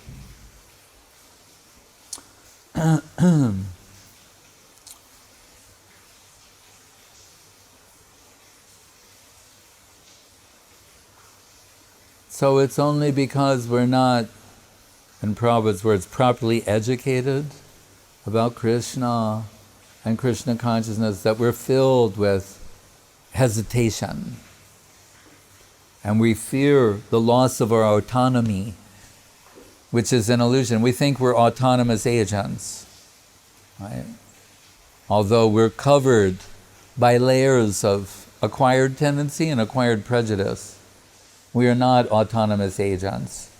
So it's only because we're not, in Prabhupada's words, properly educated about Krishna and Krishna consciousness that we're filled with hesitation. And we fear the loss of our autonomy, which is an illusion. We think we're autonomous agents, right? Although we're covered by layers of acquired tendency and acquired prejudice. We are not autonomous agents.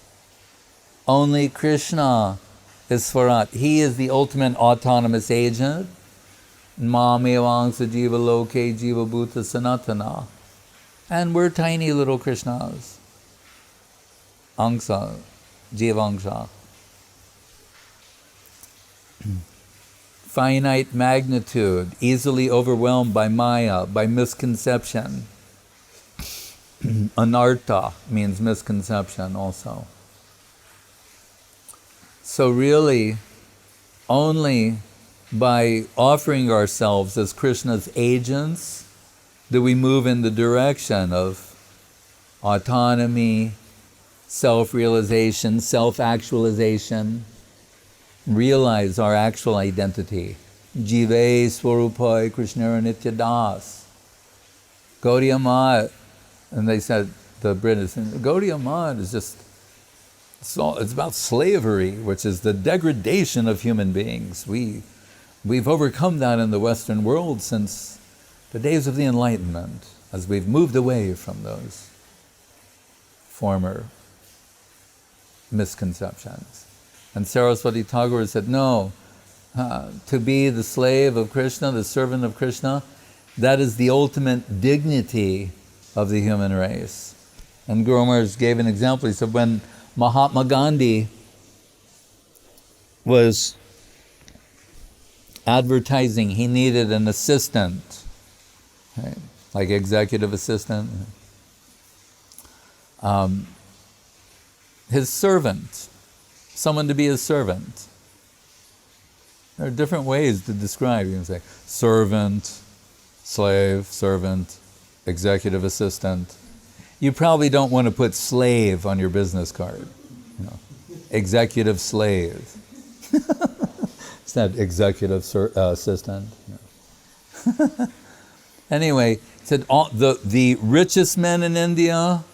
Only Krishna is Swarat. He is the ultimate autonomous agent. Mamevangsa jiva loke jiva bhuta sanatana. And we're tiny little Krishnas. Angsa, jivangsha. Finite magnitude, easily overwhelmed by maya, by misconception. Anartha means misconception also. So really, only by offering ourselves as Krishna's agents do we move in the direction of autonomy, self-realization, self-actualization, realize our actual identity. Jive Swarupai Krishna Nitya Das. Gaudiya Mat, and they said, the British, Gaudiya Mat is just, it's about slavery, which is the degradation of human beings. We've overcome that in the Western world since the days of the Enlightenment, as we've moved away from those former misconceptions. And Saraswati Thakur said, no, to be the slave of Krishna, the servant of Krishna, that is the ultimate dignity of the human race. And Guru Maharaj gave an example. He said, when Mahatma Gandhi was advertising he needed an assistant, right? Like executive assistant, his servant, someone to be his servant. There are different ways to describe. You can say servant, slave, servant, executive assistant. You probably don't want to put slave on your business card. You know, executive slave. It's not executive assistant. No. Anyway, it said the richest men in India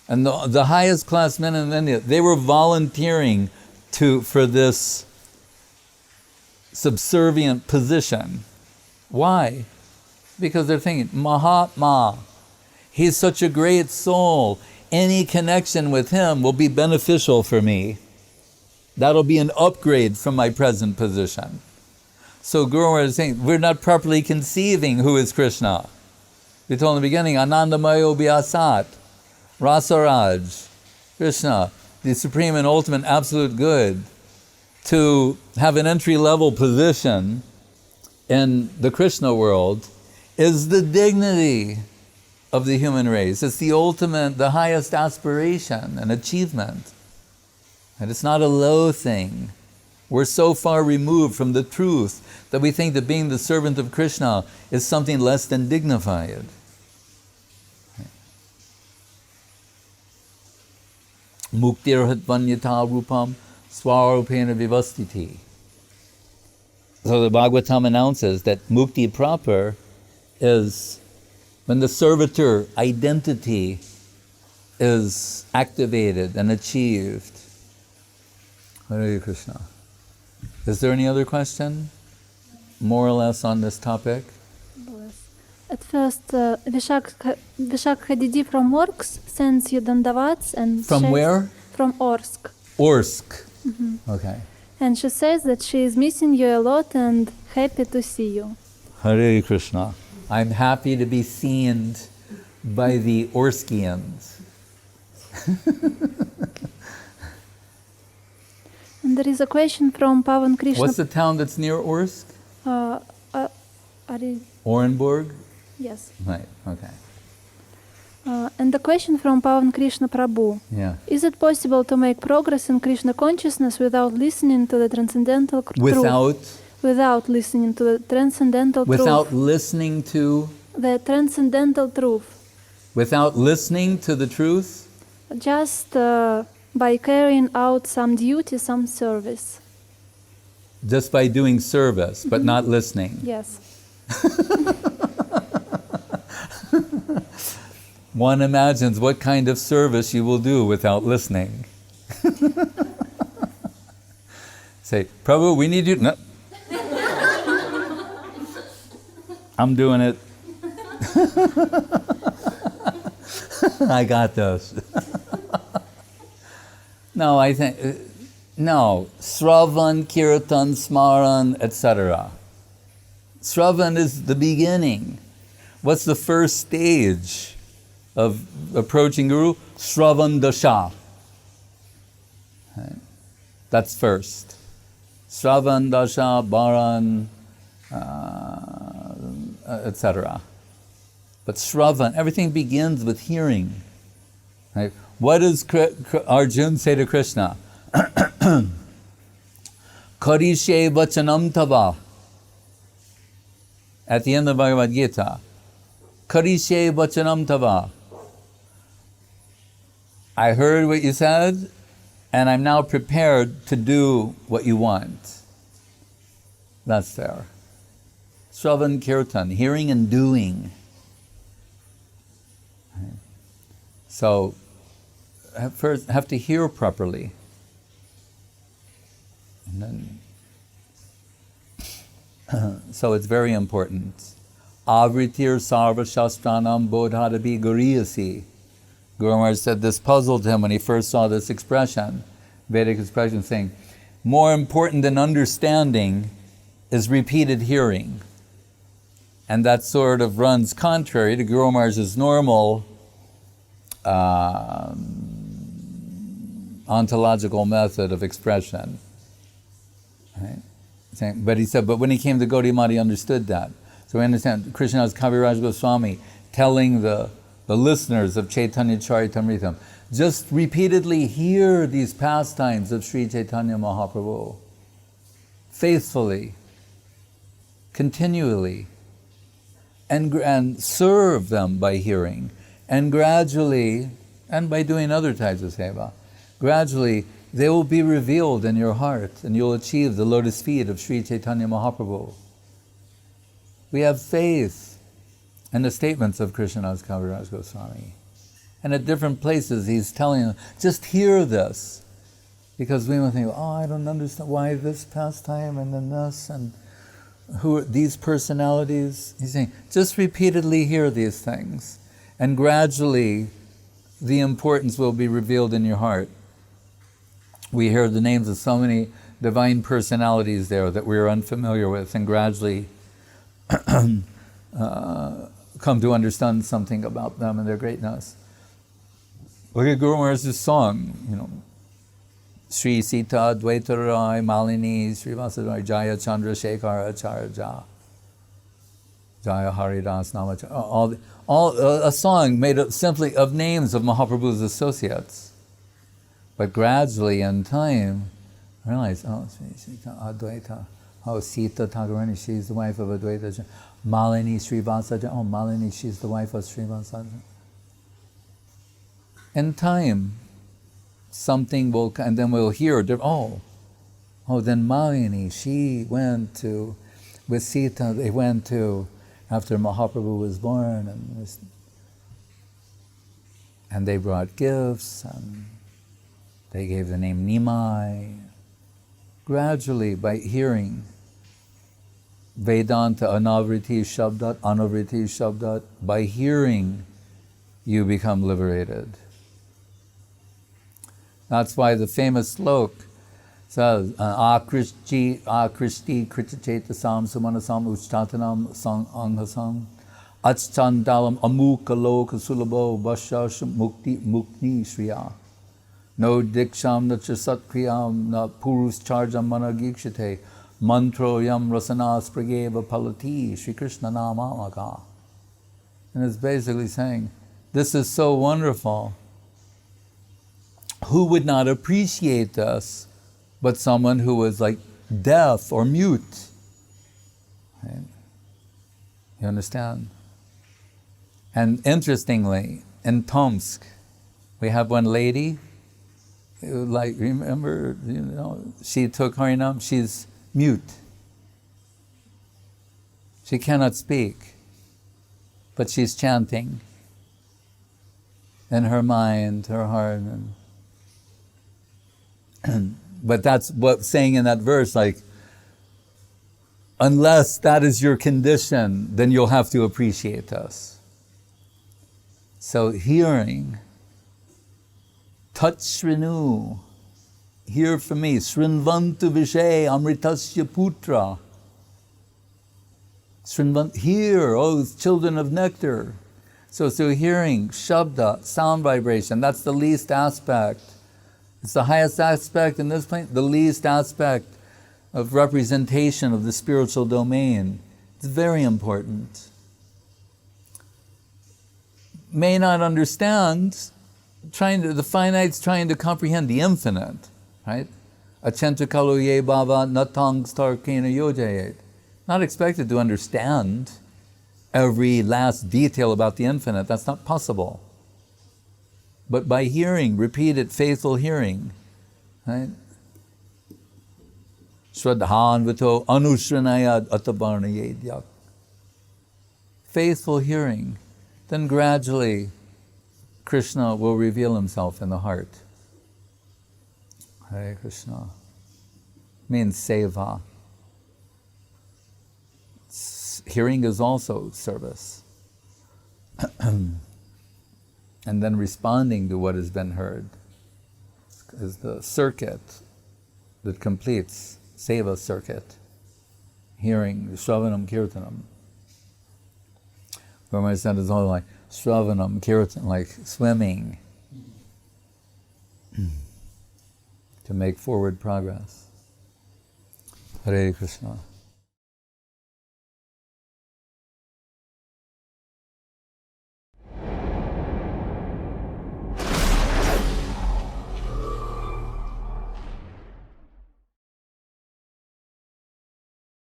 and the highest class men in India, they were volunteering for this subservient position. Why? Because they're thinking, Mahatma, he's such a great soul. Any connection with him will be beneficial for me. That'll be an upgrade from my present position. So Guru Maharaj is saying, we're not properly conceiving who is Krishna. We told in the beginning, Anandamayo Vyasat, Rasaraj, Krishna, the supreme and ultimate absolute good, to have an entry-level position in the Krishna world is the dignity of the human race. It's the ultimate, the highest aspiration and achievement. And it's not a low thing. We're so far removed from the truth that we think that being the servant of Krishna is something less than dignified. Muktirhatvanyata rupam swarupena vivastiti. So the Bhagavatam announces that mukti proper is when the servitor identity is activated and achieved. Hare Krishna. Is there any other question, more or less, on this topic? At first, Vishak Hadidi from Orsk sends you dandavats and from where? From Orsk. Orsk. Mm-hmm. Okay. And she says that she is missing you a lot and happy to see you. Hare Krishna. I'm happy to be seen by the Orskians. And there is a question from Pavan Krishna. What's the town that's near Orsk? Orenburg? Yes. Right, okay. And the question from Pavan Krishna Prabhu. Yeah. Is it possible to make progress in Krishna consciousness without listening to the transcendental truth? Without listening to the transcendental truth. Without listening to? The transcendental truth. Without listening to the truth? Just by carrying out some duty, some service. Just by doing service, but not listening? Yes. One imagines what kind of service you will do without listening. Say, Prabhu, we need you. No. I'm doing it. I got this. No, I think, no, Sravan, Kirtan, Smaran, etc. Sravan is the beginning. What's the first stage of approaching Guru? Sravan Dasha. Right? That's first. Sravan Dasha, Bharan, etc. But Sravan, everything begins with hearing. Right? What does Arjuna say to Krishna? Karishe vachanam tava. At the end of Bhagavad Gita. Karishe vachanam tava. I heard what you said, and I'm now prepared to do what you want. That's there. Sravan Kirtan, hearing and doing. So, first have to hear properly. And then, so it's very important. Avritir sarva shastranam bodhadabi guriyasi. Guru Maharaj said this puzzled him when he first saw this expression, Vedic expression, saying, more important than understanding is repeated hearing. And that sort of runs contrary to Guru Maharaj's normal ontological method of expression. Right? But he said, but when he came to Gaudiya Math, he understood that. So we understand Krishna's Kaviraj Goswami telling the listeners of Chaitanya Charitamrita, just repeatedly hear these pastimes of Sri Chaitanya Mahaprabhu. Faithfully, continually, and serve them by hearing. And gradually, and by doing other types of seva, gradually they will be revealed in your heart and you'll achieve the lotus feet of Sri Chaitanya Mahaprabhu. We have faith in the statements of Krishnadas Kaviraj Goswami. And at different places he's telling them, just hear this. Because we will think, oh, I don't understand why this pastime and then this and who are these personalities. He's saying, just repeatedly hear these things. And gradually, the importance will be revealed in your heart. We hear the names of so many divine personalities there that we're unfamiliar with, and gradually come to understand something about them and their greatness. Look at Guru Maharaj's song, Sri Sita Dvaitarai Malini Sri Vasudhara Jaya Chandra Shekhara Acharya Jaya Haridas Namacharya. A song made up simply of names of Mahaprabhu's associates. But gradually in time, realize, oh, Sita Advaita, oh, Sita Thakurani, she's the wife of Advaita. Malini Srivasa, oh, Malini, she's the wife of Srivasa. In time, something will, and then we'll hear, then Malini, she went to, with Sita, they went to, after Mahaprabhu was born, and they brought gifts, and they gave the name Nimai. Gradually, by hearing Vedanta, Anavriti Shabdat, by hearing, you become liberated. That's why the famous slok says, Akrishti Kritachetasam Sumanasam Uchtatanam Sang Anghasam Achchandalam Amukaloka Sulabo Bashash Mukni Shriya. No diksham na chasatkriam na purus charjam managikshate mantro yam rasana sprageva palati Sri Krishna namamaka. And it's basically saying, this is so wonderful. Who would not appreciate this but someone who was like deaf or mute? Right? You understand? And interestingly, in Tomsk, we have one lady, like, remember, she took Harinam, she's mute. She cannot speak, but she's chanting in her mind, her heart. But that's what saying in that verse, like, unless that is your condition, then you'll have to appreciate us. So hearing, touch Shrinu, hear from me, Srinvantu Vishay Amritasya Putra. Hear, oh children of nectar. So hearing, Shabda, sound vibration, that's the least aspect. It's the highest aspect in this plane, the least aspect of representation of the spiritual domain. It's very important. May not understand, the finite's trying to comprehend the infinite, right? Achenta kalu ye bhava natang starkena yojayet. Not expected to understand every last detail about the infinite. That's not possible. But by hearing, repeated faithful hearing, right? Shraddhanvato anushranayad atabarnayedyak. Faithful hearing. Then gradually, Krishna will reveal himself in the heart. Hare Krishna. Means seva. Hearing is also service. And then responding to what has been heard is the circuit that completes seva circuit. Hearing, Shravanam Kirtanam. Where my son is all like Shravanam Kirtan, like swimming to make forward progress. Hare Krishna.